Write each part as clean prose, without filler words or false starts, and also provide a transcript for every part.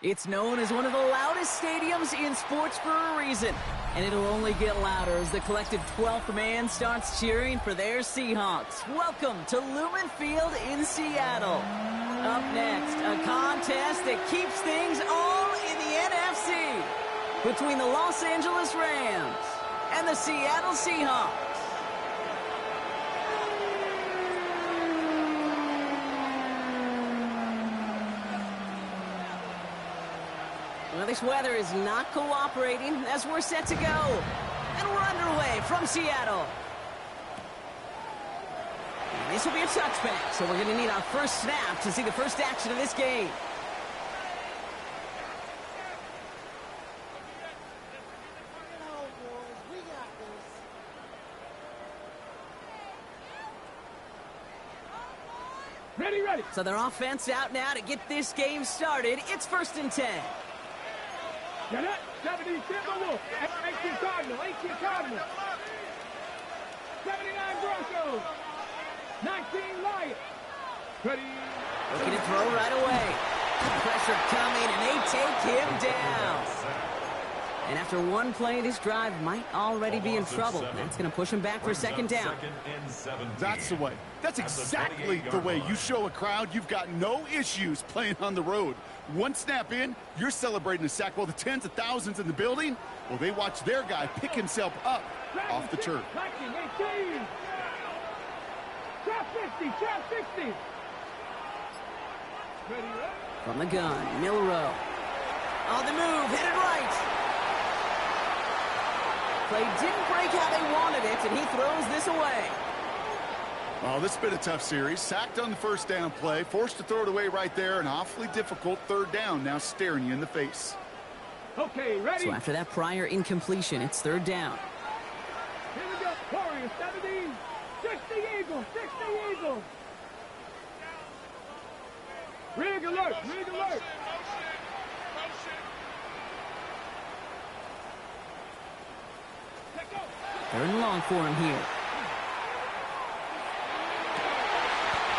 It's known as one of the loudest stadiums in sports for a reason, and it'll only get louder as the collective 12th man starts cheering for their Seahawks. Welcome to Lumen Field in Seattle. Up next, a contest that keeps things all in the NFC between the Los Angeles Rams and the Seattle Seahawks. Well, this weather is not cooperating as we're set to go. And we're underway from Seattle. And this will be a touchback, so we're going to need our first snap to see the first action of this game. Ready. So their offense out now to get this game started. It's 1st and 10. Get it. 70 Timberwolves. 18 Cardinal. 18 Cardinal. 79 Broncos. 19 Lions. Ready. Looking to throw right away. Pressure coming, and they take him down. And after one play, this drive might already be in trouble. That's going to push him back for 2nd down. That's the way. That's exactly the way you show a crowd you've got no issues playing on the road. One snap in, you're celebrating a sack while the tens of thousands in the building, well, they watch their guy pick himself up off the turf. 19, 18. Trap 50, trap 60. Ready. From the gun, Milrow. On the move, hit it right. Play didn't break how they wanted it, and he throws this away. Oh, this has been a tough series. Sacked on the 1st down play, forced to throw it away right there. An awfully difficult 3rd down now staring you in the face. Okay, ready. So after that prior incompletion, it's 3rd down. Here we go. Warriors, 70. 60 Eagles, 60 Eagles. Rig alert, rig alert. Third and long for him here.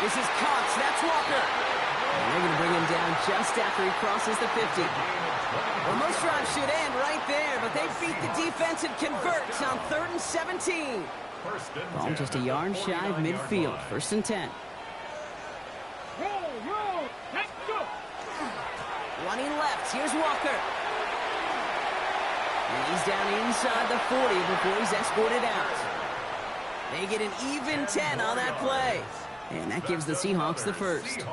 This is Cox. That's Walker. And they're going to bring him down just after he crosses the 50. Well, most drives should end right there, but they beat the defense and converts on 3rd and 17. Ball just a yard shy of midfield. 1st and 10. Roll. Let's go. Running left. Here's Walker. And he's down inside the 40 before he's escorted out. They get an even 10 on that play. And that gives the Seahawks the first.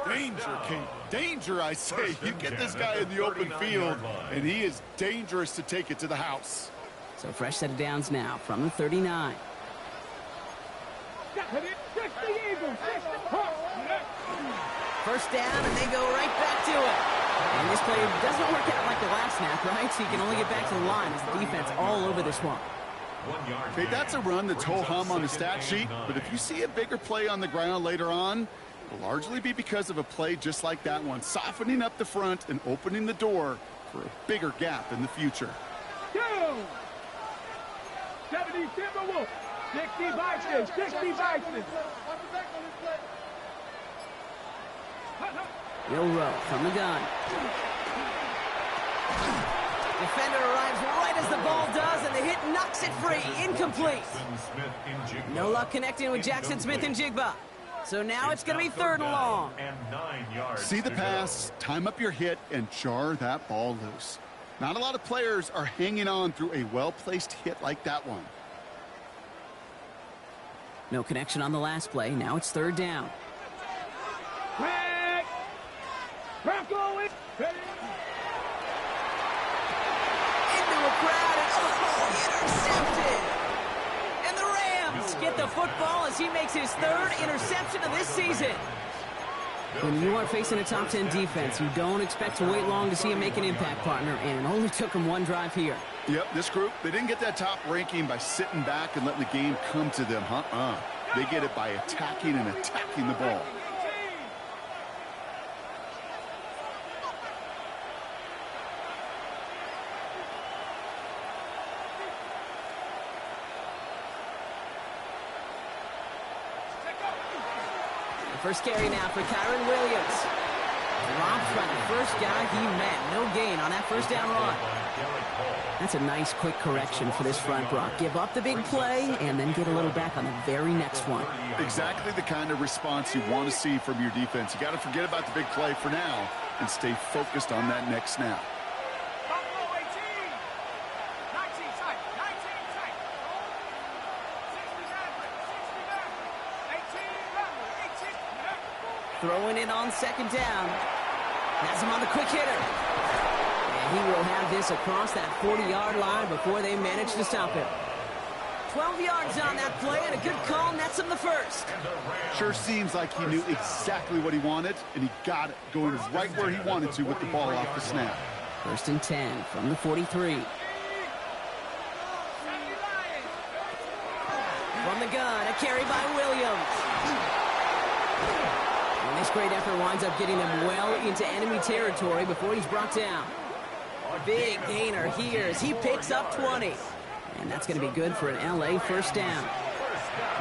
Danger, King. Danger, I say. You get this guy in the open field, and he is dangerous to take it to the house. So fresh set of downs now from the 39. First down, and they go right back to it. And this play doesn't work out like the last snap, right? So you can only get back to the line as the defense all over this one. Okay, that's a run that's ho-hum on the stat sheet, but if you see a bigger play on the ground later on, it'll largely be because of a play just like that one, softening up the front and opening the door for a bigger gap in the future. 70 Timberwolves, 60 Bison, 60 Bison. Milrow from the gun. Defender arrives right as the ball does, and the hit knocks it free. Incomplete. No luck connecting with Jackson Smith-Njigba. So now it's going to be 3rd and long. See the pass, time up your hit, and jar that ball loose. Not a lot of players are hanging on through a well-placed hit like that one. No connection on the last play. Now it's 3rd down. Bronco is ready. Into a crowd, and intercepted! And the Rams get the football as he makes his 3rd interception of this season. When you are facing a top 10 defense, you don't expect to wait long to see him make an impact, partner, and it only took him one drive here. Yep, this group, they didn't get that top ranking by sitting back and letting the game come to them. They get it by attacking and attacking the ball. First carry now for Kyren Williams. Drops by the first guy he met. No gain on that first down run. That's a nice quick correction for this front, Brock. Give up the big play and then get a little back on the very next one. Exactly the kind of response you want to see from your defense. You got to forget about the big play for now and stay focused on that next snap. Throwing it on second down. Has him on the quick hitter. And he will have this across that 40-yard line before they manage to stop him. 12 yards on that play, and a good call nets him the first. Sure seems like he knew exactly what he wanted, and he got it, going right where he wanted to with the ball off the snap. 1st and 10 from the 43. From the gun, a carry by Williams. And this great effort winds up getting them well into enemy territory before he's brought down. Big gainer here as he picks up 20. And that's going to be good for an LA first down.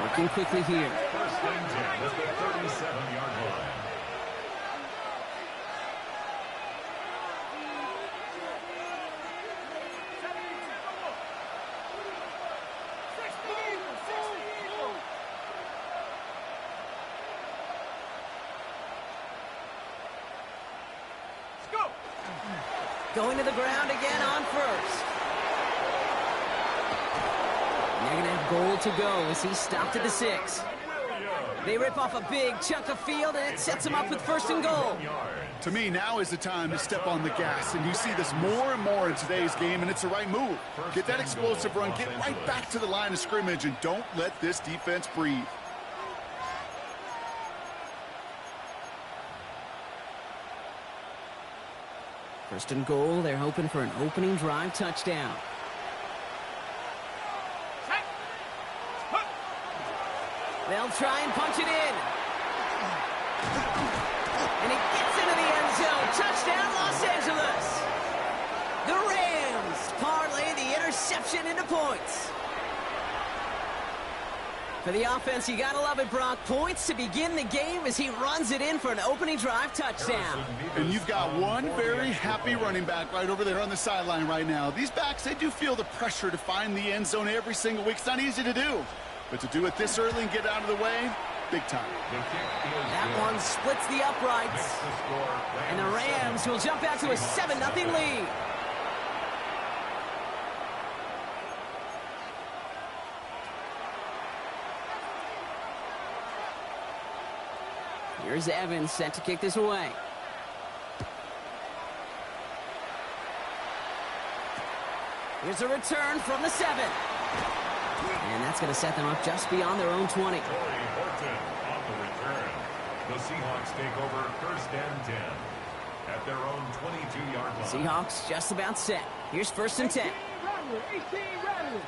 Working quickly here. First and 10 at the 37-yard line. Going to the ground again on first. And they're going to have goal to go as he stopped at the 6. They rip off a big chunk of field, and it sets him up with 1st and goal. To me, now is the time to step on the gas, and you see this more and more in today's game, and it's the right move. Get that explosive run, get right back to the line of scrimmage, and don't let this defense breathe. First and goal, they're hoping for an opening drive touchdown. They'll try and punch it in. And it gets into the end zone. Touchdown, Los Angeles. The Rams parlay the interception into points. For the offense, you gotta love it, Brock. Points to begin the game as he runs it in for an opening drive touchdown. And you've got one very happy running back right over there on the sideline right now. These backs, they do feel the pressure to find the end zone every single week. It's not easy to do. But to do it this early and get out of the way, big time. That one splits the uprights. And the Rams will jump out to a 7-0 lead. Here's Evans set to kick this away. Here's a return from the 7. And that's going to set them up just beyond their own 20. Corey Horton on the return. The Seahawks take over 1st and 10 at their own 22-yard line. Seahawks just about set. Here's 1st and 10. 18 Rattlers.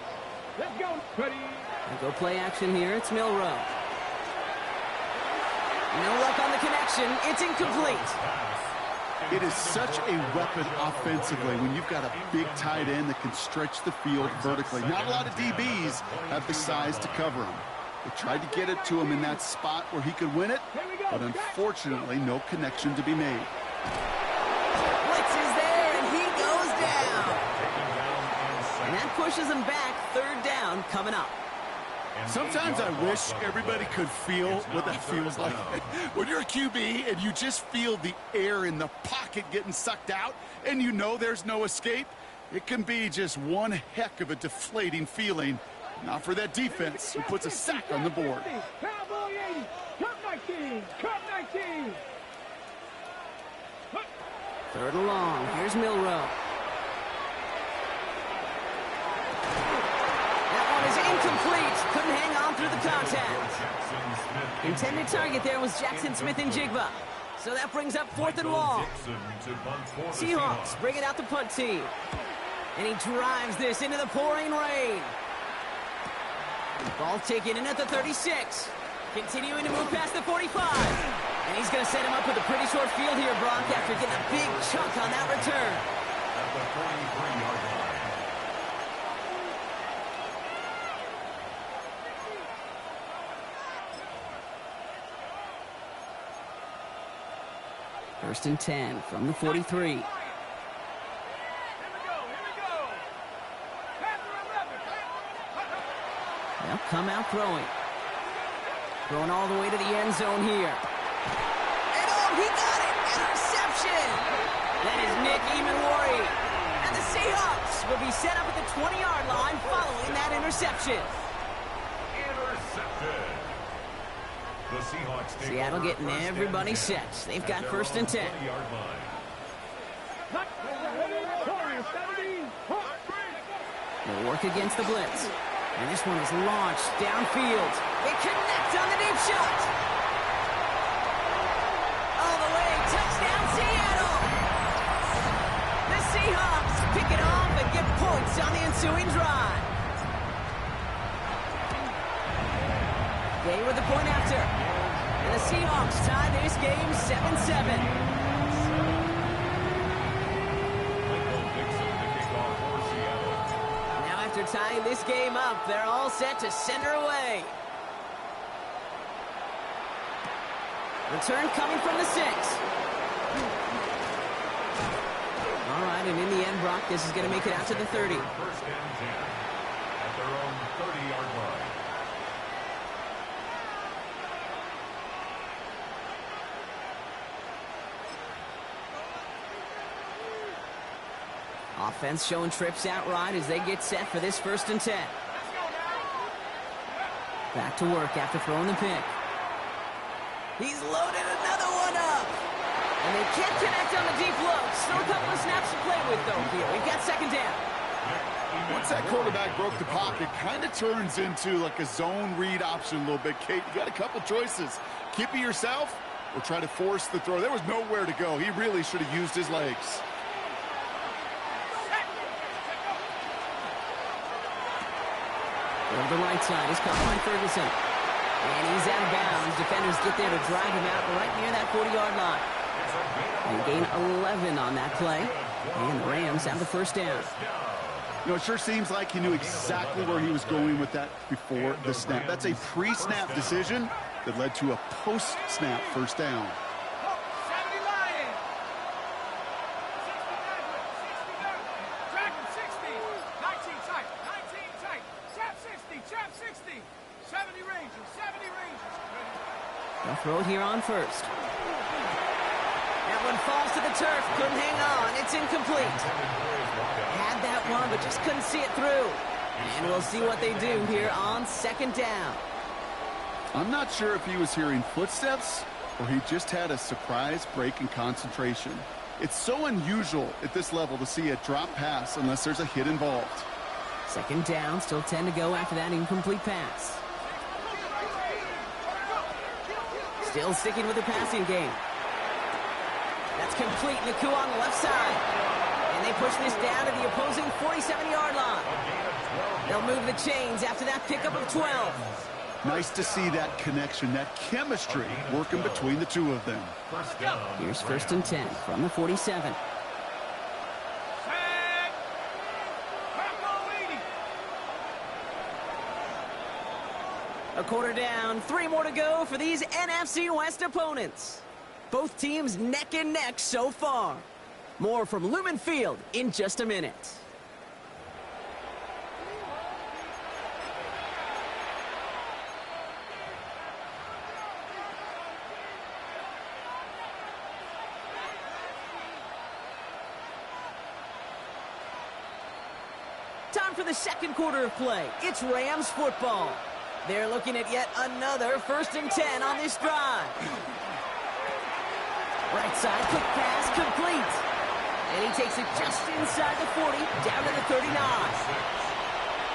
Let's go. Ready. And go play action here. It's Milroe. No luck on the connection. It's incomplete. It is such a weapon offensively when you've got a big tight end that can stretch the field vertically. Not a lot of DBs have the size to cover him. They tried to get it to him in that spot where he could win it, but unfortunately, no connection to be made. Blitz is there, and he goes down. And that pushes him back. 3rd down coming up. Sometimes I wish everybody could feel what that feels like. When you're a QB and you just feel the air in the pocket getting sucked out and you know there's no escape, it can be just one heck of a deflating feeling. Not for that defense who puts a sack on the board. Cowboy 80. Cup 19. Cup 19. 3rd and long. Here's Milroe. Is incomplete. Couldn't hang on through the contact. Intended target there was Jackson Smith-Njigba. So that brings up 4th and long. Seahawks bring it out the punt team. And he drives this into the pouring rain. Ball taken in at the 36. Continuing to move past the 45. And he's going to set him up with a pretty short field here, Brock, after getting a big chunk on that return. At the 43-yard line. First and 10 from the 43. Here we go. They'll come out throwing. Throwing all the way to the end zone here. And oh, he got it! Interception! That is Nick Emanwari. And the Seahawks will be set up at the 20-yard line following that interception. Intercepted. The Seahawks take Seattle over getting first and everybody 10 set. They've at got their first own and 10. 20-yard line. They'll work against the blitz. And this one is launched downfield. They connect on the deep shot. All the way, touchdown Seattle. The Seahawks pick it off and get points on the ensuing drive. They were the point after. And the Seahawks tie this game 7-7. After tying this game up, they're all set to send her away. Return coming from the 6. All right, and in the end, Brock, this is going to make it out to the 30. First and 10 at their own 30-yard line. Offense showing trips out right as they get set for this first and 10. Back to work after throwing the pick. He's loaded another one up. And they can't connect on the deep look. Still a couple of snaps to play with, though, here. We've got second down. Once that quarterback broke the pocket, kind of turns into like a zone read option a little bit. Kate, you got a couple choices. Keep it yourself or try to force the throw. There was nowhere to go. He really should have used his legs. Over the right side is caught by Ferguson. And he's out of bounds. Defenders get there to drive him out right near that 40-yard line. And gain 11 on that play. And the Rams have the first down. You know, it sure seems like he knew exactly where he was going with that before the snap. That's a pre-snap decision that led to a post-snap first down. They'll throw it here on first. That one falls to the turf. Couldn't hang on. It's incomplete. Had that one, but just couldn't see it through. And we'll see what they do here on second down. I'm not sure if he was hearing footsteps or he just had a surprise break in concentration. It's so unusual at this level to see a drop pass unless there's a hit involved. Second down, still 10 to go after that incomplete pass. Still sticking with the passing game. That's complete. Naku on the left side. And they push this down to the opposing 47-yard line. They'll move the chains after that pickup of 12. Nice to see that connection, that chemistry working between the two of them. Here's first and 10 from the 47. A quarter down, 3 more to go for these NFC West opponents. Both teams neck and neck so far. More from Lumen Field in just a minute. Time for the second quarter of play. It's Rams football. They're looking at yet another first and 10 on this drive. Right side, quick pass, complete. And he takes it just inside the 40, down to the 39.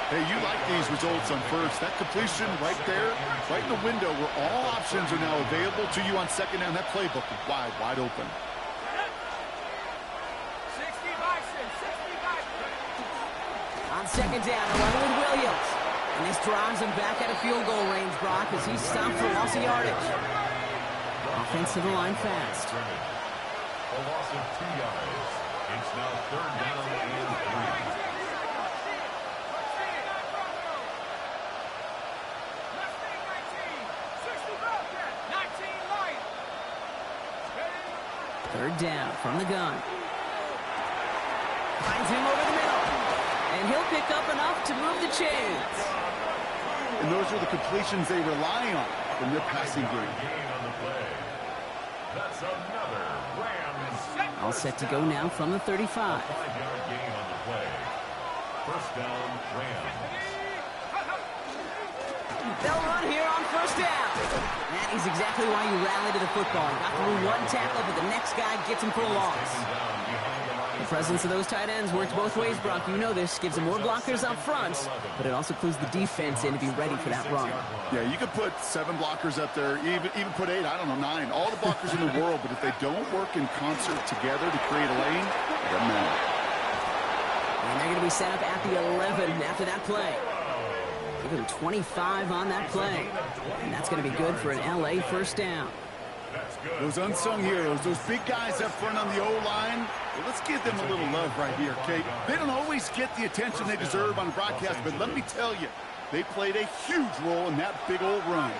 Hey, you like these results on first. That completion right there, right in the window where all options are now available to you on second down. That playbook is wide, wide open. On second down, along with Williams. And this drives him back out of field goal range, Brock, as he's stopped for loss of yardage. Offensive line fast. A loss of 2 yards. It's now third down and 3. Third down from the gun. Finds him over the middle. And he'll pick up enough to move the chains. And those are the completions they rely on from their passing game. That's another Rams. All set to go now from the 35. 5-yard gain on the play. First down, Rams. They'll run here on first down. That is exactly why you rally to the football. You got through one tackle, but the next guy gets him for a loss. The presence of those tight ends works both ways, Brock. You know this. Gives them more blockers up front, but it also clues the defense in to be ready for that run. Yeah, you could put 7 blockers up there, even put 8, I don't know, 9. All the blockers in the world, but if they don't work in concert together to create a lane, it doesn't matter. And they're going to be set up at the 11 after that play. Give him 25 on that play. And that's going to be good for an LA first down. Those unsung heroes, those big guys up front on the O-line, well, let's give them a little love right here, Kate. They don't always get the attention they deserve on broadcast, but let me tell you, they played a huge role in that big old run.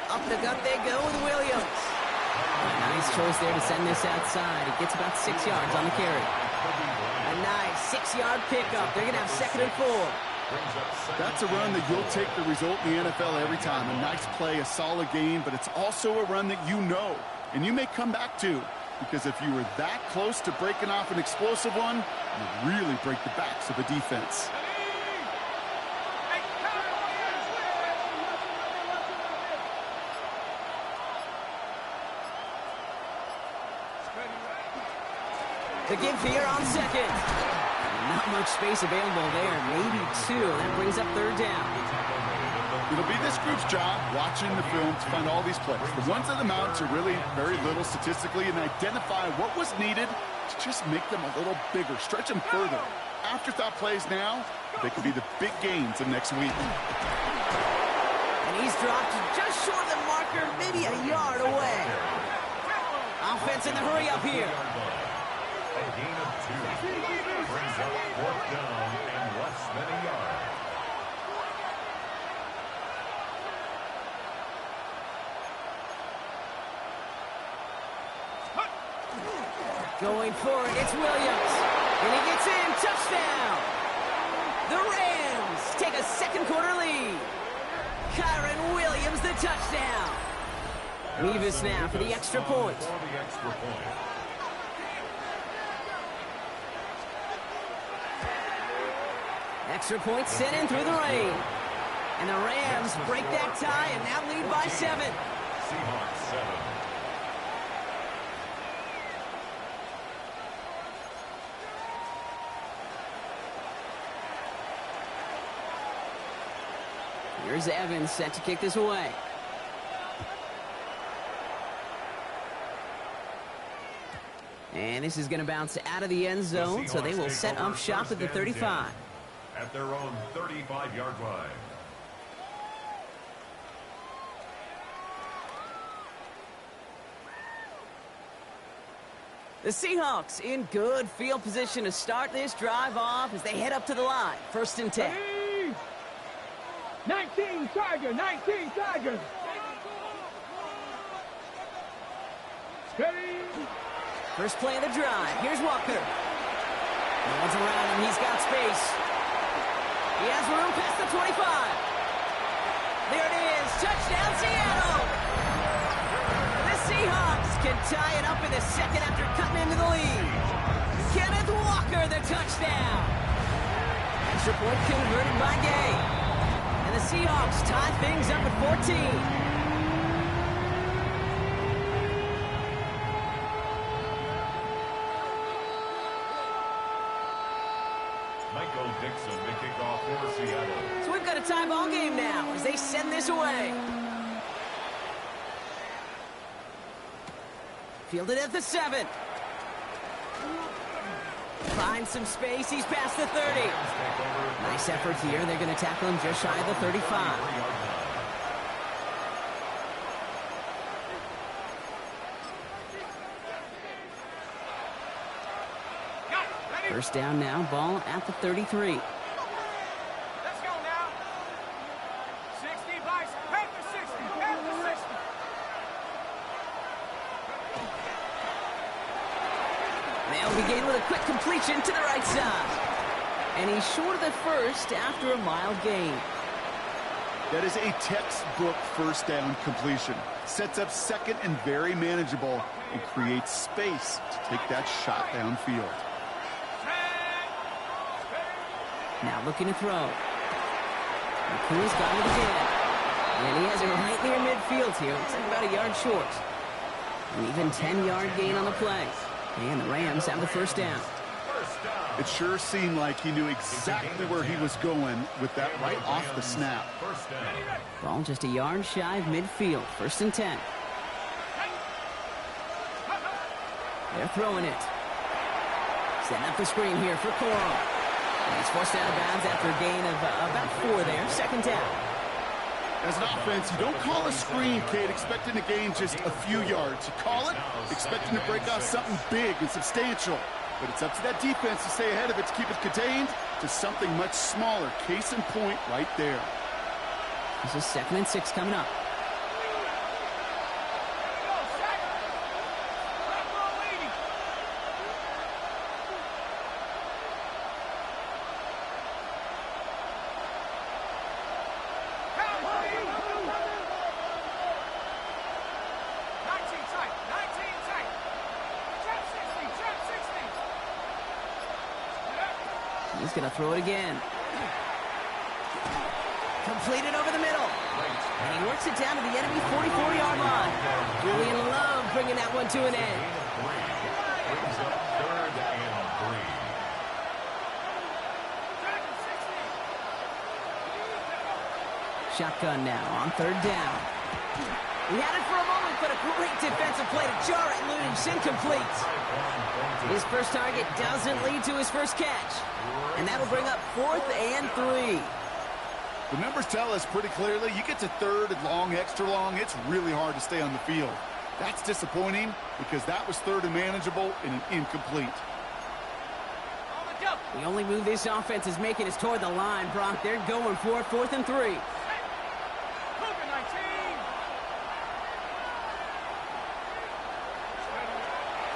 Up the gut they go with Williams. Nice choice there to send this outside. He gets about 6 yards on the carry. A nice 6-yard pickup. They're going to have 2nd and 4. That's a run that you'll take the result in the NFL every time. A nice play, a solid game, but it's also a run that you know and you may come back to, because if you were that close to breaking off an explosive one, you really break the backs of the defense. The give here on 2nd. Not much space available there. Maybe 2. That brings up 3rd down. It'll be this group's job watching the film to find all these plays. The ones that amount to really very little statistically, and identify what was needed to just make them a little bigger, stretch them further. Afterthought plays now, they could be the big gains of next week. And he's dropped just short of the marker, maybe a yard away. Offense in the hurry up here. A gain of 2. Brings up 4th down and less than a yard. Going for it, it's Williams. And he gets in, touchdown. The Rams take a 2nd quarter lead. Kyren Williams, the touchdown. Mevis now for the extra point. Extra point sent in through the rain. And the Rams break that tie and now lead by 7. Seahawks 7. Here's Evans set to kick this away. And this is going to bounce out of the end zone, so they will set up shop at the 35. At their own 35-yard line. The Seahawks in good field position to start this drive off as they head up to the line. 1st and 10. 19 Tigers, 19 Tigers. Steady. First play of the drive. Here's Walker. No one's around him. He's got space. He has room past the 25. There it is. Touchdown, Seattle. The Seahawks can tie it up in the 2nd after cutting into the lead. Kenneth Walker, the touchdown. Extra point converted by Gay. And the Seahawks tie things up at 14. Michael Dixon to kick off for Seattle. So we've got a tie ball game now as they send this away. Fielded at the 7. Finds some space. He's past the 30. Nice effort here. They're going to tackle him just shy of the 35. First down now, ball at the 33. Let's go now. 60 bikes. Hey. begin with a quick completion to the right side. And he's short of the first after a mild gain. That is a textbook first down completion. Sets up second and very manageable and creates space to take that shot downfield. Now looking to throw. McCool's got it again. And he has it right near midfield here. Looks like about a yard short. An even 10-yard gain on the play. And the Rams have the first down. It sure seemed like he knew exactly where he was going with that right off the snap. Ball just a yard shy of midfield. 1st and 10. They're throwing it. Setting up the screen here for Corum. And he's forced out of bounds after a gain of about 4 there. 2nd down. As an offense, you don't call a screen, Kate, expecting to gain just a few yards. You call it expecting to break off something big and substantial. But it's up to that defense to stay ahead of it, to keep it contained to something much smaller. Case in point right there. This is 2nd and 6 coming up. He's going to throw it again. Completed over the middle. And he works it down to the enemy 44-yard line. Julian Love bringing that one to an end. Brings up 3rd and 3. Shotgun now on 3rd down. He had it for a moment, but a great defensive play to jar it loose, incomplete. His first target doesn't lead to his first catch. And that'll bring up 4th and 3. The numbers tell us pretty clearly, you get to 3rd and long, extra long, it's really hard to stay on the field. That's disappointing because that was 3rd and manageable and an incomplete. The only move this offense is making is toward the line, Brock. They're going for it, 4th and 3.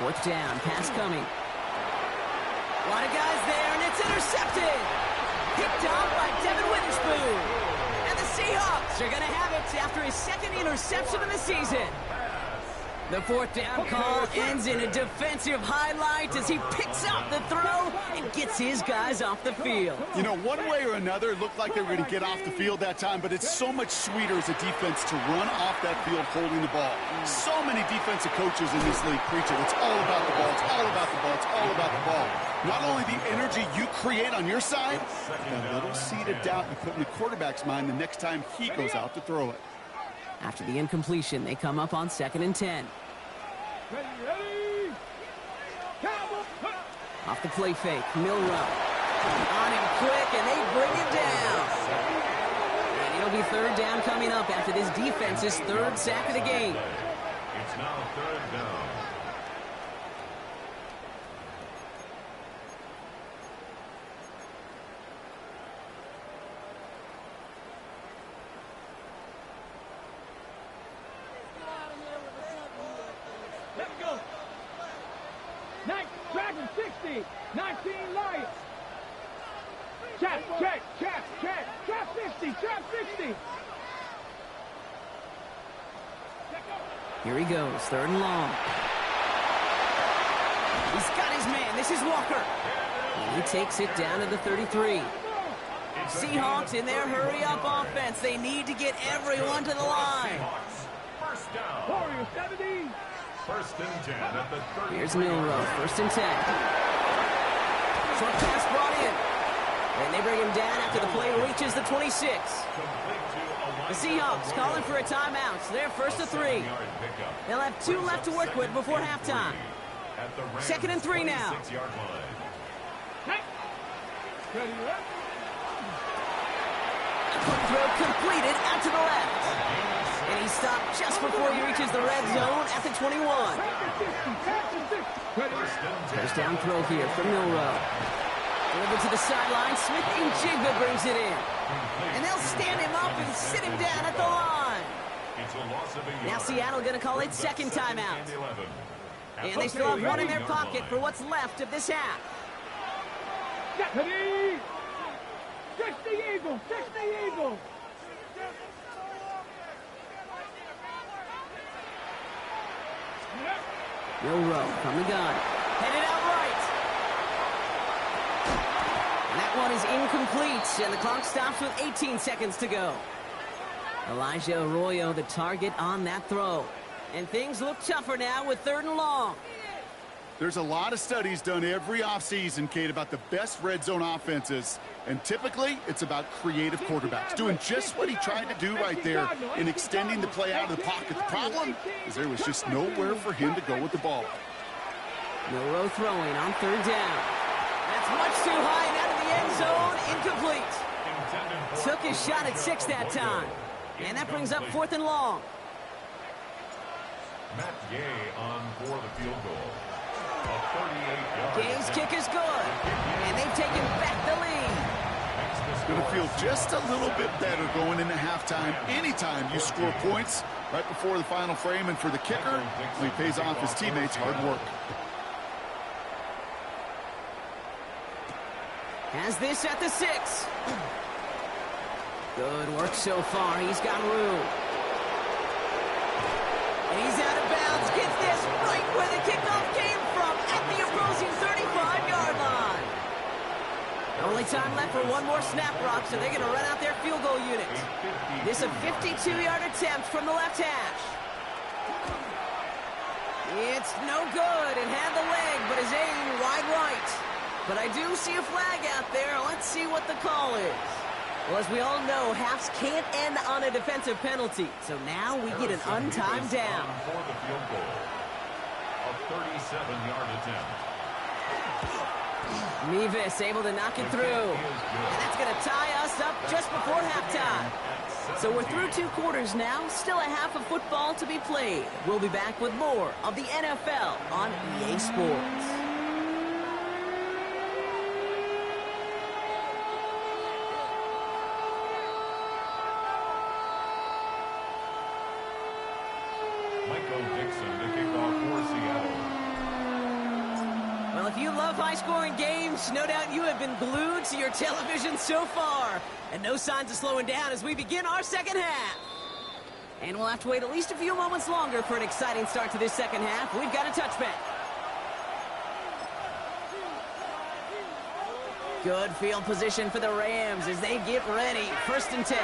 Fourth down, pass coming. A lot of guys there, and it's intercepted. Picked off by Devin Witherspoon. And the Seahawks are going to have it after his 2nd interception of the season. The 4th down call ends in a defensive highlight as he picks up the throw and gets his guys off the field. You know, one way or another, it looked like they were going to get off the field that time, but it's so much sweeter as a defense to run off that field holding the ball. So many defensive coaches in this league preach it. It's all about the ball. It's all about the ball. It's all about the ball. Not only the energy you create on your side, but that little seed of doubt you put in the quarterback's mind the next time he goes out to throw it. After the incompletion, they come up on 2nd and 10. Ready. Off the play fake, Milroe. On him quick, and they bring him down. And it'll be 3rd down coming up after this defense's 3rd sack of the game. It's now 3rd down. Let's go. 60. 19 Lions. Check. Trap 50. Here he goes, 3rd and long. He's got his man. This is Walker. And he takes it down to the 33. Seahawks in their hurry-up offense. They need to get everyone to the line. First down. Warriors 70. 1st and 10 at the 30. Here's Milroe, 1st and 10. Short pass brought in. And they bring him down after the play reaches the 26. The Seahawks calling for a timeout. So they're 1st and 3. They'll have 2 left to work with before halftime. 2nd and 3 now. Quick throw completed out to the left. And he stopped just before he reaches the red zone at the 21. First down throw here from Milroe. Delivered to the sideline. Smith and Jigba brings it in. And they'll stand him up and sit him down at the line. Now Seattle going to call it 2nd timeout. And they still have one in their pocket for what's left of this half. Ready? 60 Eagles, 60 Eagles. Milroe from the gun. Headed out right. And that one is incomplete, and the clock stops with 18 seconds to go. Elijah Arroyo, the target on that throw. And things look tougher now with 3rd and long. There's a lot of studies done every offseason, Kate, about the best red zone offenses. And typically, it's about creative quarterbacks, doing just what he tried to do right there in extending the play out of the pocket. The problem is there was just nowhere for him to go with the ball. Milroe throwing on 3rd down. That's much too high and out of the end zone. Incomplete. Took his shot at 6 that time. And that brings up 4th and long. Matt Gay on for the field goal. A 38-yard Gay's kick is good. And they've taken back the lead. Going to feel just a little bit better going into halftime. Anytime you score points right before the final frame, and for the kicker, he pays off his teammates' hard work. Has this at the 6. Good work so far. He's got room. And he's out of bounds. Gets this right where the kickoff came from, at the opposing 35-yard line. Only time left for one more snap, Brock, so they're going to run out their field goal unit. This a 52-yard attempt from the left hash. It's no good. It had the leg, but his aim wide right. But I do see a flag out there. Let's see what the call is. Well, as we all know, halves can't end on a defensive penalty. So now we get an untimed down. For the field goal. A 37-yard attempt. Mevis able to knock it through. And that's going to tie us up just before halftime. So we're through 2 quarters now. Still a half of football to be played. We'll be back with more of the NFL on EA Sports. Well, if you love high-scoring games, no doubt you have been glued to your television so far. And no signs of slowing down as we begin our second half. And we'll have to wait at least a few moments longer for an exciting start to this second half. We've got a touchback. Good field position for the Rams as they get ready. 1st and 10.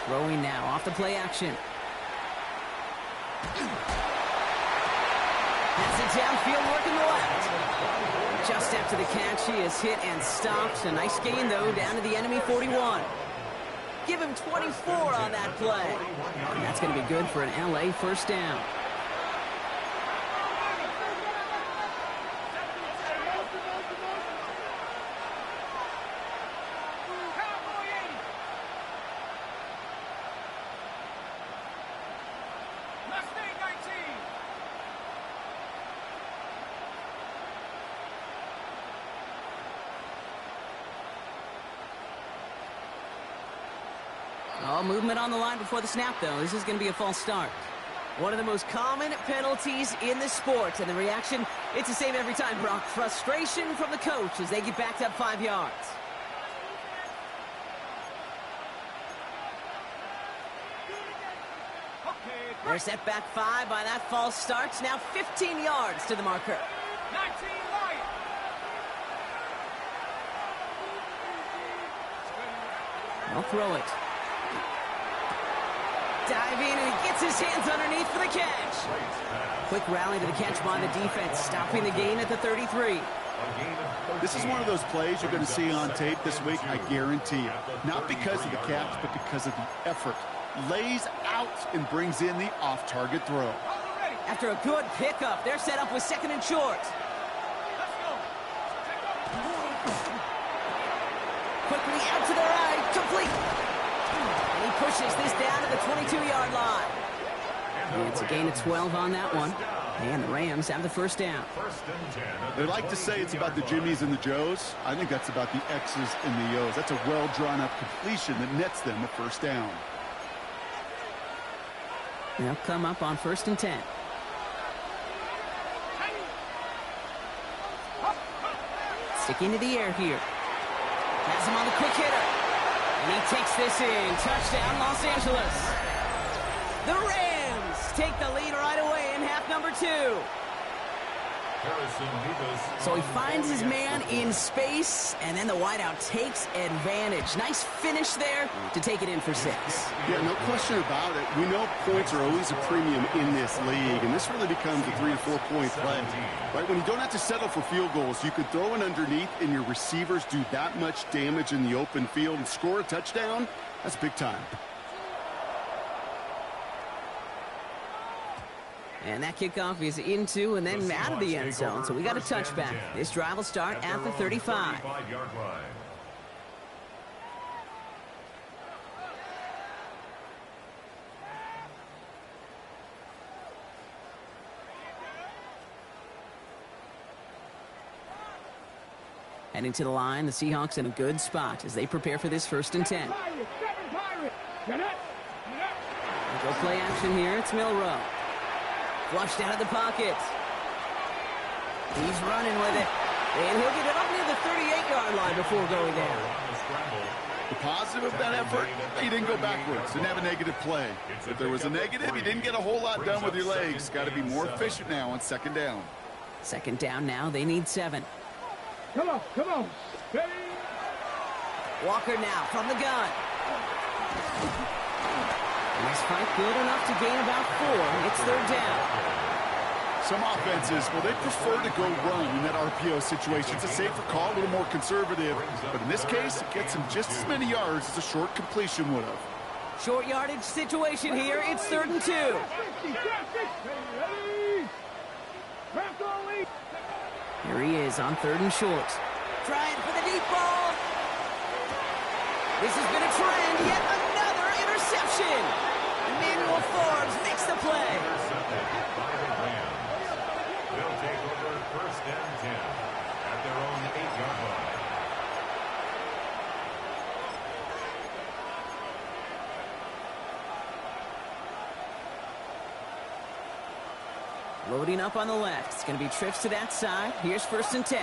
Throwing now off the play action. That's it downfield, working the left. Just after the catch, he is hit and stopped. A nice gain, though, down to the enemy 41. Give him 24 on that play. And that's going to be good for an LA 1st down. Oh, movement on the line before the snap, though. This is going to be a false start. One of the most common penalties in the sport. And the reaction, it's the same every time, Brock. Frustration from the coach as they get backed up 5 yards. They're set back 5 by that false start. Now 15 yards to the marker. 19 right. I'll throw it. Diving, and he gets his hands underneath for the catch. Quick rally to the catch by the defense, stopping the gain at the 33. This is one of those plays you're going to see on tape this week, I guarantee you. Not because of the catch, but because of the effort. Lays out and brings in the off-target throw. After a good pickup, they're set up with 2nd and short. Quickly out to the right, complete. And he pushes this down to the 22-yard line. It's a gain of 12 on that one. And the Rams have the first down. They like to say it's about the Jimmies and the Joes. I think that's about the X's and the O's. That's a well-drawn-up completion that nets them a first down. They'll come up on 1st and 10. Sticking to the air here. Has him on the quick hitter. And he takes this in. Touchdown, Los Angeles. The Rams take the lead right away in half number 2. So he finds his man in space, and then the wideout takes advantage. Nice finish there to take it in for 6. Yeah, no question about it. We know points are always a premium in this league, and this really becomes a 3 to 4 point play. Right, when you don't have to settle for field goals, you could throw it underneath, and your receivers do that much damage in the open field and score a touchdown. That's big time. And that kickoff is into and then out of the end zone. So we got a touchback. This drive will start at the 35. Heading to the line, the Seahawks in a good spot as they prepare for this 1st and 10. Go play action here. It's Milroe. Flushed out of the pocket. He's running with it. And he'll get it up near the 38-yard line before going down. The positive of that effort, he didn't go backwards. Didn't have a negative play. If there was a negative, you didn't get a whole lot done with your legs. Got to be more efficient now on 2nd down. 2nd down now. They need 7. Come on, come on. Ready? Walker now from the gun. Nice fight, good enough to gain about 4. It's 3rd down. Some offenses, well, they prefer to go run in that RPO situation. It's a safer call, a little more conservative. But in this case, it gets him just as many yards as a short completion would have. Short yardage situation here. It's 3rd and 2. Here he is on 3rd and short. Trying for the deep ball. This has been a trend. Yet another interception. Emmanuel Forbes makes the play. They'll take over 1st and 10 at their own 8-yard line. Loading up on the left. It's going to be trips to that side. Here's 1st and 10.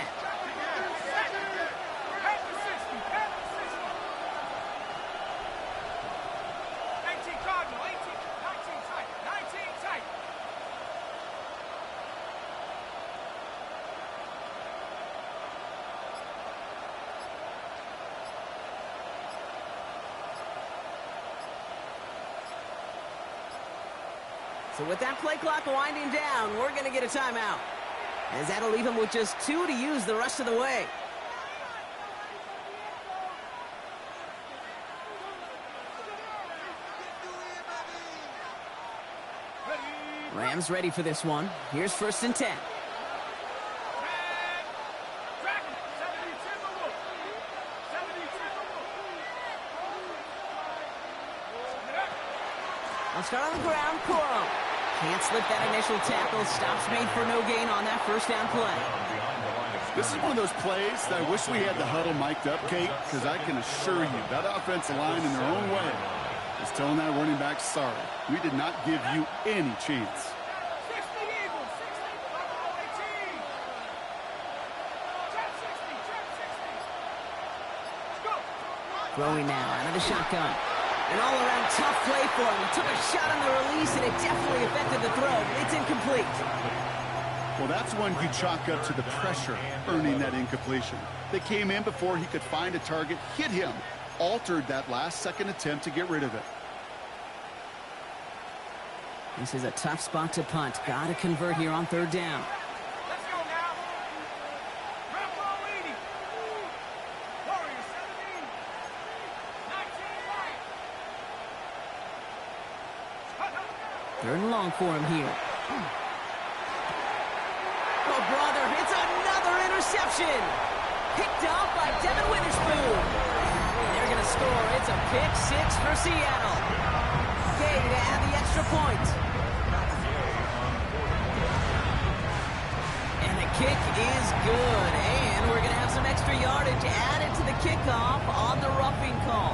So with that play clock winding down, we're going to get a timeout. As that'll leave him with just 2 to use the rest of the way. Rams ready for this one. Here's 1st and 10. I'll start on the ground. Corum can't slip that initial tackle. Stops made for no gain on that 1st down play. This is one of those plays that I wish we had the huddle mic'd up, Kate, because I can assure you that offensive line in their own way is telling that running back, sorry, we did not give you any chance. Throwing now out of the shotgun. An all-around tough play for him. He took a shot on the release, and it definitely affected the throw. It's incomplete. Well, that's one you chalk up to the pressure earning that incompletion. They came in before he could find a target, hit him, altered that last-second attempt to get rid of it. This is a tough spot to punt. Got to convert here on 3rd down. Let's go now. Ground ball 80. Warriors 17. 19 right. 3rd and long for him here. Oh, brother, it's another interception. Picked off by Devin Witherspoon. They're going to score. It's a pick 6 for Seattle. Gay to add the extra point. kick is good, and we're going to have some extra yardage added to the kickoff on the roughing call.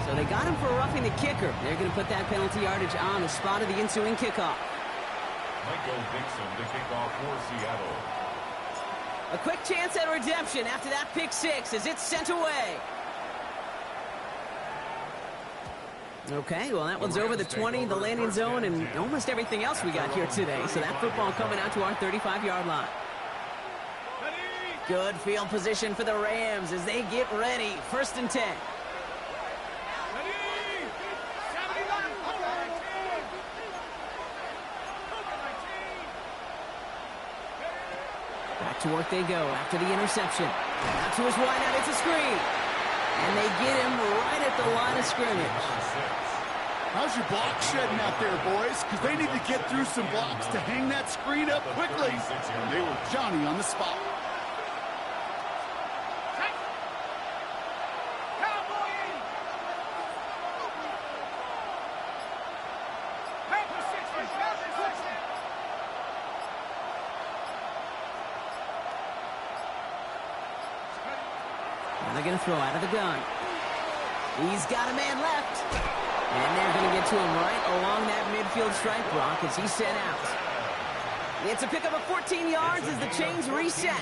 So they got him for roughing the kicker. They're going to put that penalty yardage on the spot of the ensuing kickoff. Michael Dixon to kick off for Seattle. A quick chance at redemption after that pick six as it's sent away. Okay, well, that one's over the 20, the landing zone, and almost everything else we got here today. So that football coming out to our 35-yard line. Good field position for the Rams as they get ready. 1st and 10. Back to work they go after the interception. Out to his wideout, it's a screen. And they get him right at the line of scrimmage. How's your block shedding out there, boys? Because they need to get through some blocks to hang that screen up quickly. And they were Johnny on the spot. They're going to throw out of the gun. He's got a man left. And they're going to get to him right along that midfield stripe, Brock, as he's sent out. It's a pickup of 14 yards as the chains reset.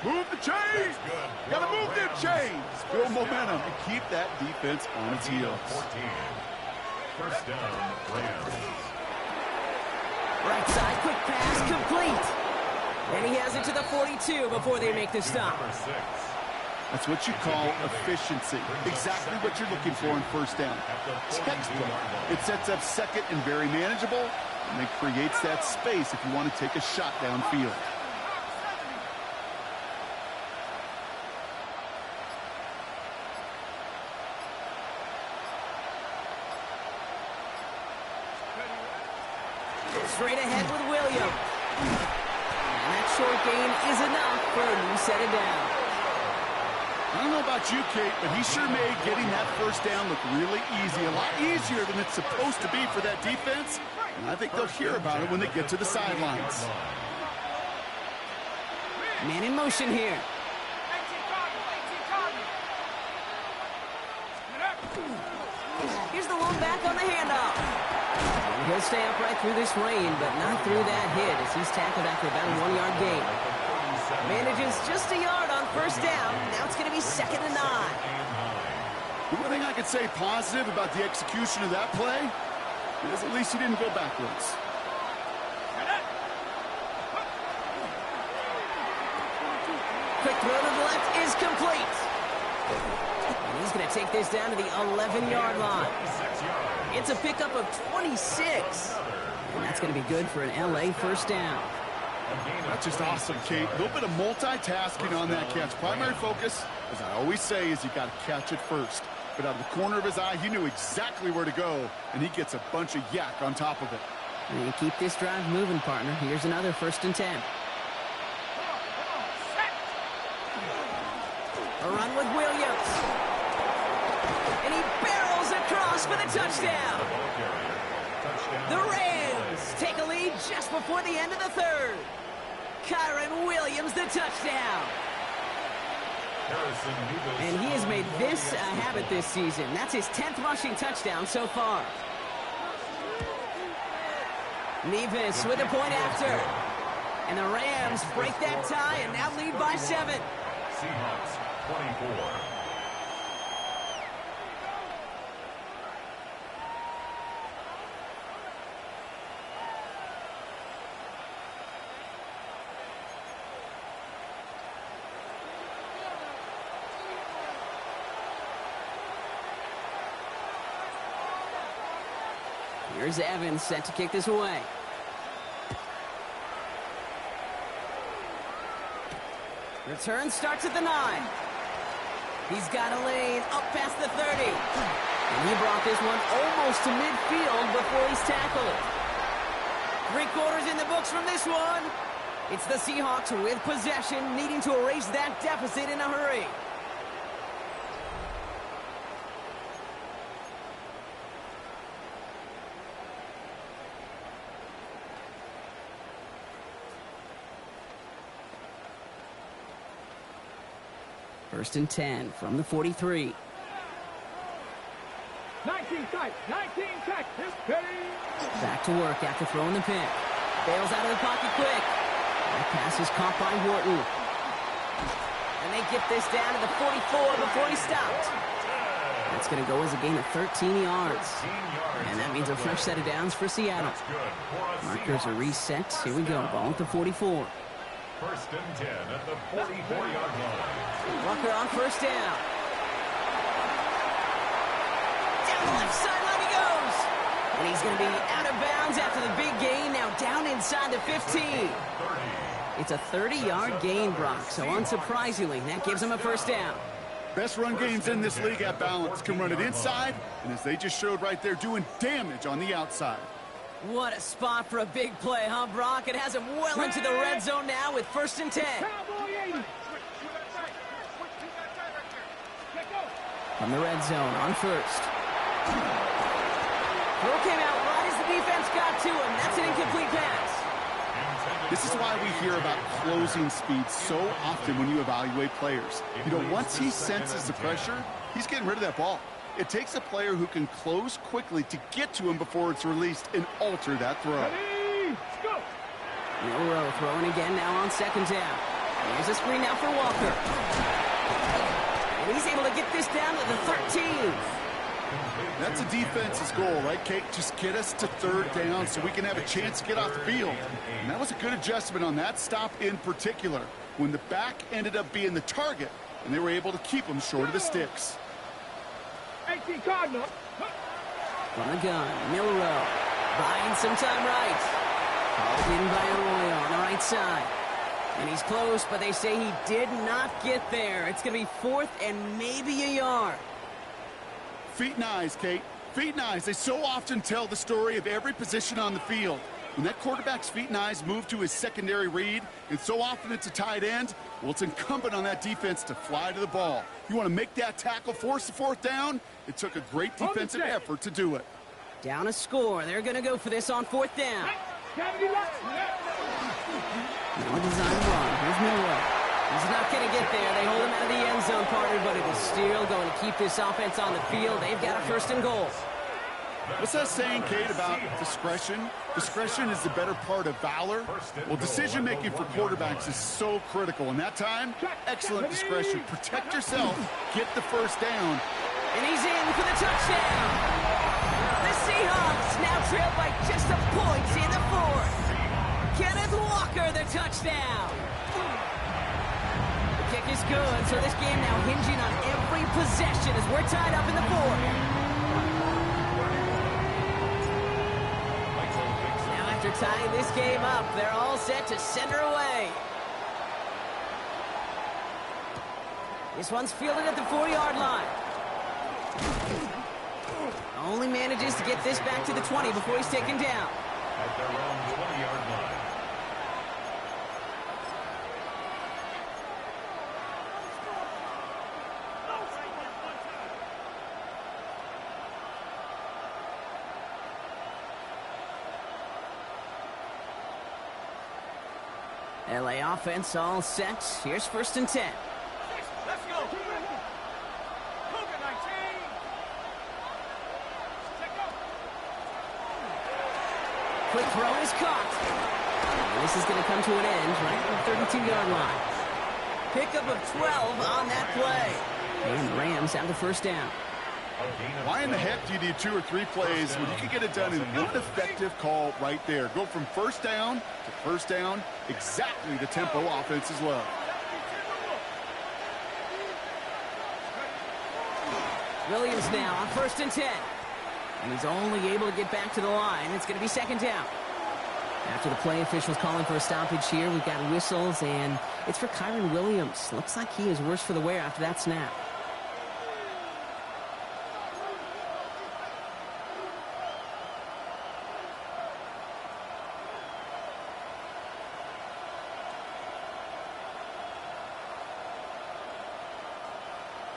Move the chains! Gotta move them chains! Build momentum and keep that defense on its heels. 1st down, Rams. Right side, quick pass, complete. And he has it to the 42 before they make the stop. Number 6. That's what you call efficiency. Exactly what you're looking for in 1st down. Textbook. It sets up 2nd and very manageable, and it creates that space if you want to take a shot downfield. Straight ahead with Williams. And that short gain is enough for a new set of downs. I don't know about you, Kate, but he sure made getting that 1st down look really easy. A lot easier than it's supposed to be for that defense. And I think they'll hear about it when they get to the sidelines. Man in motion here. Here's the long back on the handoff. And he'll stay upright through this rain, but not through that hit as he's tackled after about a 1-yard gain. Manages just a yard on 1st down. Now it's going to be 2nd and 9. The one thing I could say positive about the execution of that play is at least he didn't go backwards. Quick throw to the left is complete. And he's going to take this down to the 11-yard line. It's a pickup of 26. And that's going to be good for an LA 1st down. That's just awesome, Kate. A little bit of multitasking on that catch. Primary focus, as I always say, is you got to catch it first. But out of the corner of his eye, he knew exactly where to go, and he gets a bunch of yak on top of it. And keep this drive moving, partner. Here's another 1st and 10. A run with Williams. And he barrels across for the touchdown. The Rams take a lead just before the end of the 3rd. Kyren Williams, the touchdown. And he has made this a habit this season. That's his 10th rushing touchdown so far. Nevis with a point after. And the Rams break that tie and now lead by 7. Seahawks 24. Here's Evans set to kick this away. Return starts at the 9. He's got a lane up past the 30. And he brought this one almost to midfield before he's tackled. 3/4 in the books from this one. It's the Seahawks with possession, needing to erase that deficit in a hurry. First and 10 from the 43. 19 tight, 19 tight. Back to work after throwing the pick. Bails out of the pocket quick. That pass is caught by Wharton. And they get this down to the 44 before he stopped. That's going to go as a gain of 13 yards. And that means a fresh set of downs for Seattle. Markers are reset. Here we go. Ball at the 44. First and 10 at the 44-yard line. Walker on first down. Down the left sideline he goes. And he's going to be out of bounds after the big gain. Now down inside the 15. It's a 30-yard gain, Brock. So unsurprisingly, that gives him a first down. Best run games in this league at balance. Can run it inside, and as they just showed right there, doing damage on the outside. What a spot for a big play, huh, Brock? It has him well into the red zone now with first and 10. From the red zone on first. Throw came out right as the defense got to him. That's an incomplete pass. This is why we hear about closing speed so often when you evaluate players. You know, once he senses the pressure, he's getting rid of that ball. It takes a player who can close quickly to get to him before it's released and alter that throw. Milroe throwing again now on second down. Here's a screen now for Walker. And he's able to get this down to the 13. That's a defense's goal, right, Kate? Just get us to third down so we can have a chance to get off the field. And that was a good adjustment on that stop in particular, when the back ended up being the target, and they were able to keep him short of the sticks. 18 Cardinal. From the gun, Milroe. Buying some time right. Called in by Arroyo on the right side. And he's close, but they say he did not get there. It's going to be fourth and maybe a yard. Feet and eyes, Kate. Feet and eyes. They so often tell the story of every position on the field. When that quarterback's feet and eyes move to his secondary read, and so often it's a tight end, well, it's incumbent on that defense to fly to the ball. You want to make that tackle, force the fourth down? It took a great defensive effort to do it. Down a score. They're going to go for this on fourth down. No design run. Here's Milroe. He's not going to get there. They hold him out of the end zone, partner, but it is still going to keep this offense on the field. They've got a first and goal. What's that saying, Kate, about discretion? Discretion is the better part of valor. Well, decision-making for quarterbacks is so critical. In that time, excellent discretion. Protect yourself, get the first down. And he's in for the touchdown. The Seahawks now trail by just a point in the fourth. Kenneth Walker, the touchdown. The kick is good, so this game now hinging on every possession as we're tied up in the fourth. After tying this game up, they're all set to send her away. This one's fielded at the 4-yard line. Only manages to get this back to the 20 before he's taken down. At their own 20-yard line. LA offense all set. Here's first and 10. Let's go. Quick throw is caught. And this is going to come to an end right at the 32-yard line. Pickup of 12 on that play. And the Rams have the first down. Why in the heck do you need 2 or 3 plays when you can get it done in one effective call right there? Go from first down to first down, exactly the tempo offenses love. Williams now on first and 10. And he's only able to get back to the line. It's going to be second down. After the play officials calling for a stoppage here, we've got whistles, and it's for Kyren Williams. Looks like he is worse for the wear after that snap.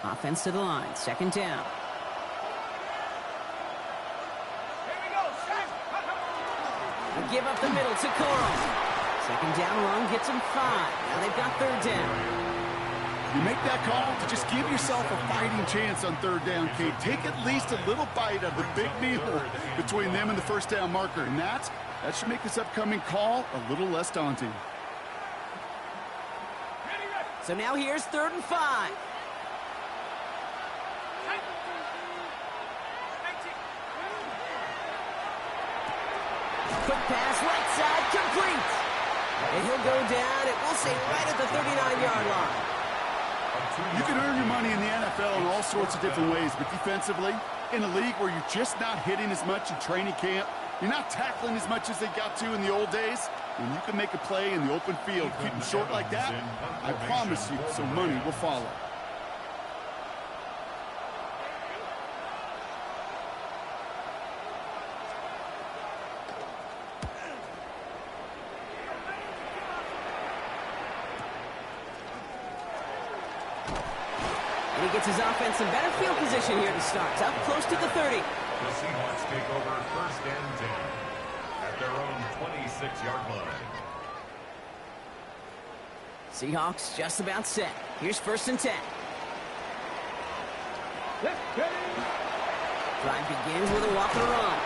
Offense to the line, second down. They give up the middle to Corum. Second down run gets him 5. Now they've got third down. You make that call to just give yourself a fighting chance on third down, Kate. Take at least a little bite of the big meal between them and the first down marker. And that should make this upcoming call a little less daunting. So now here's 3rd and 5. Quick pass, right side, complete. And he'll go down, it will say right at the 39-yard line. You can earn your money in the NFL in all sorts of different ways, but defensively, in a league where you're just not hitting as much in training camp, you're not tackling as much as they got to in the old days, when you can make a play in the open field, keep them short like that, I promise you some money will follow. And he gets his offense in better field position here to start. Up close to the 30. The Seahawks take over 1st and 10 at their own 26-yard line. Seahawks just about set. Here's 1st and 10. Drive begins with a walk and run.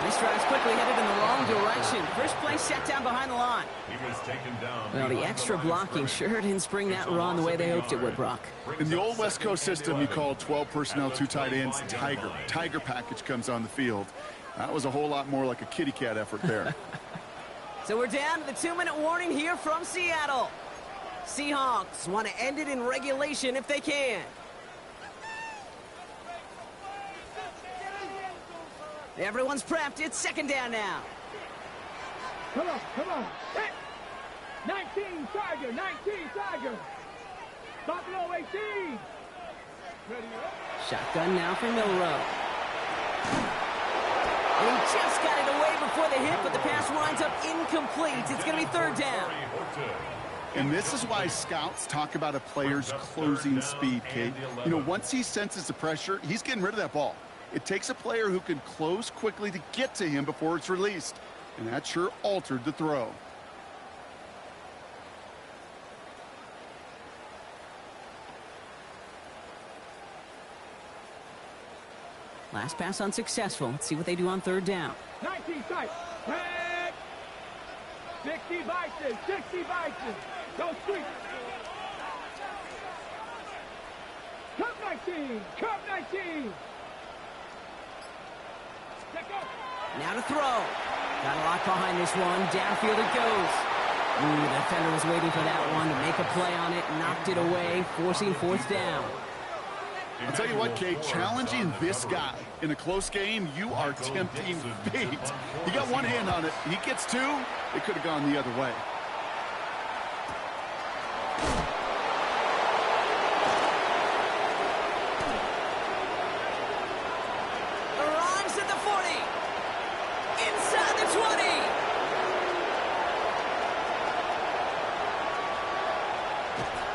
This drive's quickly headed in the wrong direction. First play set down behind the line. He was taken down. Well, the extra blocking sure didn't spring that run the way they hoped it would, Brock. In the old West Coast system, you call 12 personnel, 2 tight ends, Tiger. Tiger package comes on the field. That was a whole lot more like a kitty cat effort there. So we're down to the 2-minute warning here from Seattle. Seahawks want to end it in regulation if they can. Everyone's prepped. It's 2nd down now. Come on, come on. Hit. 19, Tiger, 19, Tiger. Stop low, 18. Ready up. Shotgun now for Milrow. And he just got it away before the hit, but the pass winds up incomplete. It's going to be 3rd down. And this is why scouts talk about a player's closing speed, Kate. You know, once he senses the pressure, he's getting rid of that ball. It takes a player who can close quickly to get to him before it's released. And that sure altered the throw. Last pass unsuccessful. Let's see what they do on 3rd down. 19 tight. Head. 60 Bison, 60 Bison. Go sweep. Cup 19, Cup 19. Now to throw. Got a lot behind this one. Downfield it goes. Ooh, the defender was waiting for that one to make a play on it. Knocked it away, forcing 4th down. I'll tell you what, Kate, challenging this guy in a close game, you are tempting fate. He got one hand on it. He gets 2. It could have gone the other way. Arrives at the 40. Inside the 20.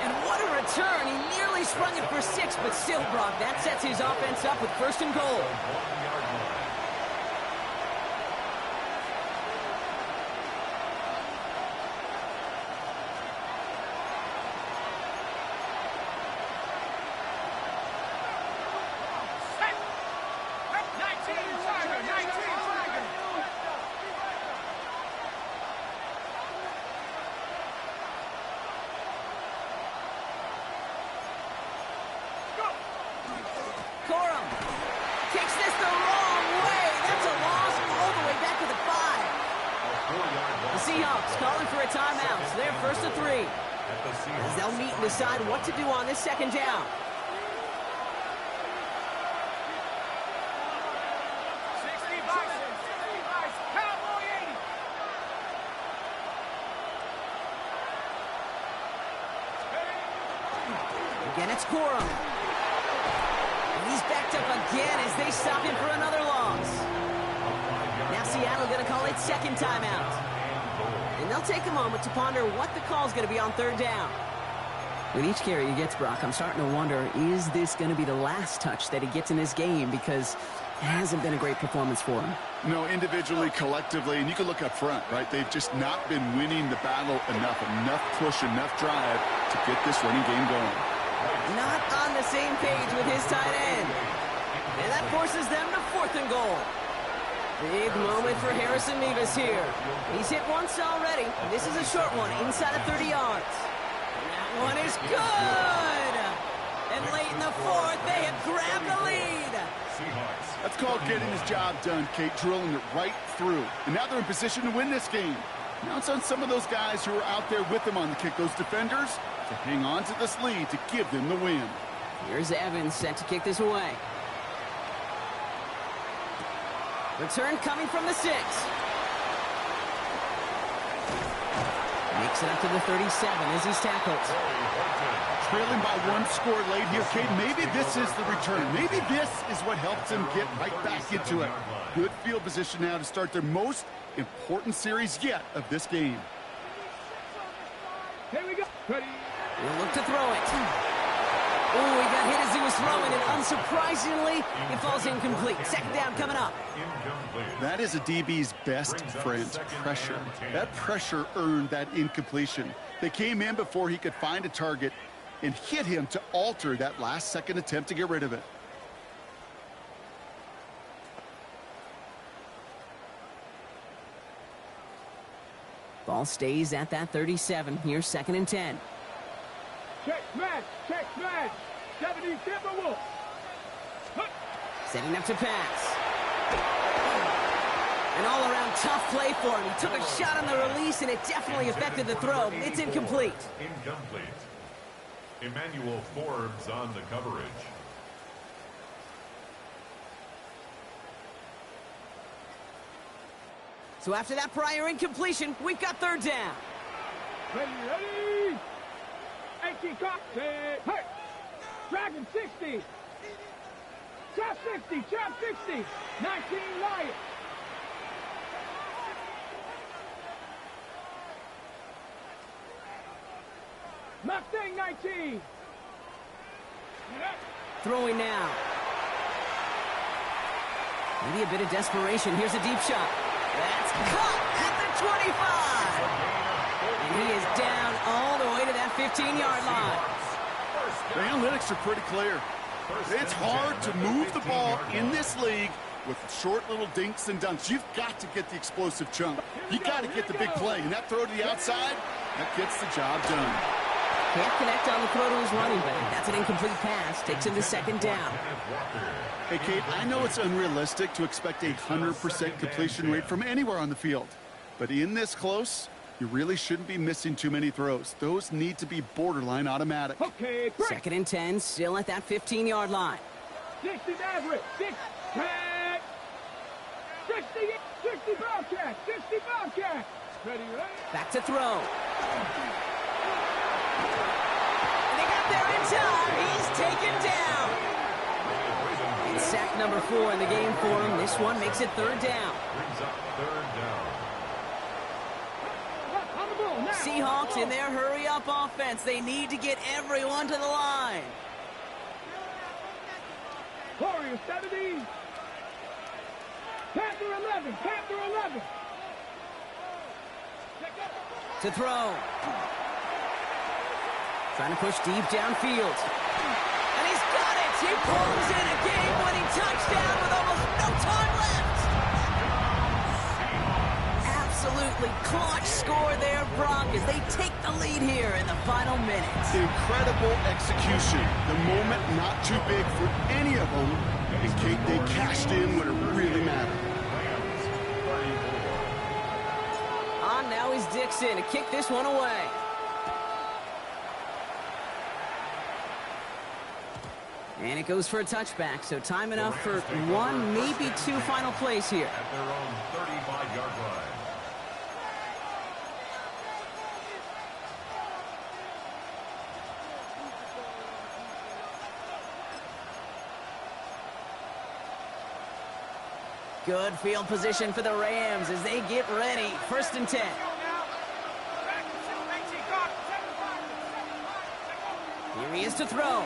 And what a return. He nearly sprung it for 6, but still, Brock, that sets his offense up with 1st and goal. Corum takes this the wrong way. That's a loss all the way back to the 5. The Seahawks calling for a timeout. So they're 1st and 3. As they'll meet and decide what to do on this 2nd down. 60 Bison, 60 Bison. Cowboy 80. Again, it's Corum. He's backed up again as they stop him for another loss. Now Seattle going to call its 2nd timeout. And they'll take a moment to ponder what the call is going to be on 3rd down. With each carry he gets, Brock, I'm starting to wonder, is this going to be the last touch that he gets in this game? Because It hasn't been a great performance for him. No, individually, collectively, and you can look up front, right? They've just not been winning the battle enough push, enough drive to get this running game going. Not on the same page with his tight end. And that forces them to 4th and goal. Big moment for Harrison Mevis here. He's hit once already. This is a short one, inside of 30 yards. And that one is good! And late in the 4th, they have grabbed the lead. That's called getting his job done, Kate, drilling it right through. And now they're in position to win this game. Now it's on some of those guys who are out there with them on the kick, those defenders, to hang on to this lead to give them the win. Here's Evans set to kick this away. Return coming from the 6. Makes it up to the 37 as he's tackled. Trailing by 1 score late here, Kate. Maybe this is the return. Maybe this is what helps them get right back into it. Good field position now to start their most important series yet of this game. Here we go. Ready. He'll look to throw it. Oh, he got hit as he was throwing it. Unsurprisingly, it falls incomplete. 2nd down coming up. That is a DB's best friend, pressure. That pressure earned that incompletion. They came in before he could find a target and hit him to alter that last-second attempt to get rid of it. Ball stays at that 37. Here's 2nd and 10. Check smash. 70 Timberwolves. Setting up to pass. An all-around tough play for him. He took a shot on the release, and it definitely affected the throw. It's incomplete. Incomplete. Emmanuel Forbes on the coverage. So after that prior incompletion, we've got 3rd down. Ready. 18 cock. Hey. Dragon 60. Trap 60. 19 Lions. Mustang 19. Throwing now. Maybe a bit of desperation. Here's a deep shot. That's caught at the 25. And he is down all the way to that 15-yard line. The analytics are pretty clear. It's hard to move the ball in this league with short little dinks and dunks. You've got to get the explosive chunk. You got to get the big play. And that throw to the outside, that gets the job done. Can't connect on the throw to his running back. That's an incomplete pass. Takes him to 2nd down. Hey, Kate, I know it's unrealistic to expect a 100% completion rate from anywhere on the field. But in this close, you really shouldn't be missing too many throws. Those need to be borderline automatic. Okay, break. 2nd and 10, still at that 15-yard line. 60 average. 60 Bobcat. 60 Bobcat. Ready. Back to throw. They got there in time. He's taken down. It's sack number 4 in the game for him. This one makes it 3rd down. Brings up 3rd down. On the ball now. Seahawks in their hurry-up offense. They need to get everyone to the line. Warriors 70. Panther 11. To throw. Trying to push deep downfield. And he's got it! He pulls in a game-winning touchdown with almost no time left! Absolutely clutch score there, Brock, as they take the lead here in the final minutes. Incredible execution. The moment not too big for any of them. And Kate, they cashed in when it really mattered. On now is Dixon to kick this one away. And it goes for a touchback, so time enough for 1, maybe 2 final plays here. At their own 35-yard line. Good field position for the Rams as they get ready. 1st and 10. Here he is to throw.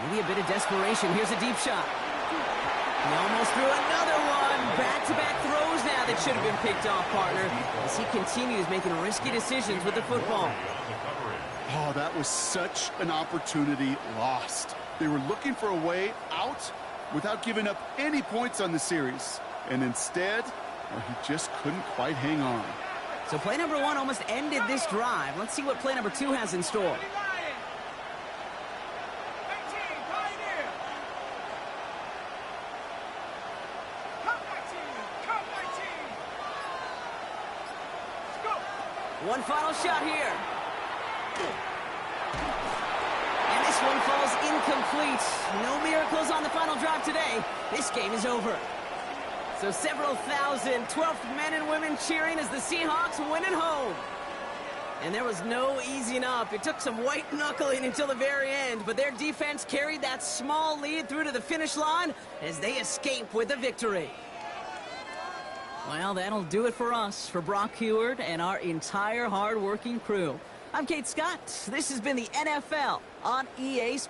Maybe a bit of desperation. Here's a deep shot. He almost threw another one. Back-to-back throws now that should have been picked off, partner, as he continues making risky decisions with the football. Oh, that was such an opportunity lost. They were looking for a way out without giving up any points on the series. And instead, well, he just couldn't quite hang on. So play number 1 almost ended this drive. Let's see what play number 2 has in store. One final shot here. And this one falls incomplete. No miracles on the final drive today. This game is over. So several thousand 12th men and women cheering as the Seahawks win at home. And there was no easing up. It took some white knuckling until the very end, but their defense carried that small lead through to the finish line as they escape with a victory. Well, that'll do it for us, for Brock Huard and our entire hard-working crew. I'm Kate Scott. This has been the NFL on EA Sports.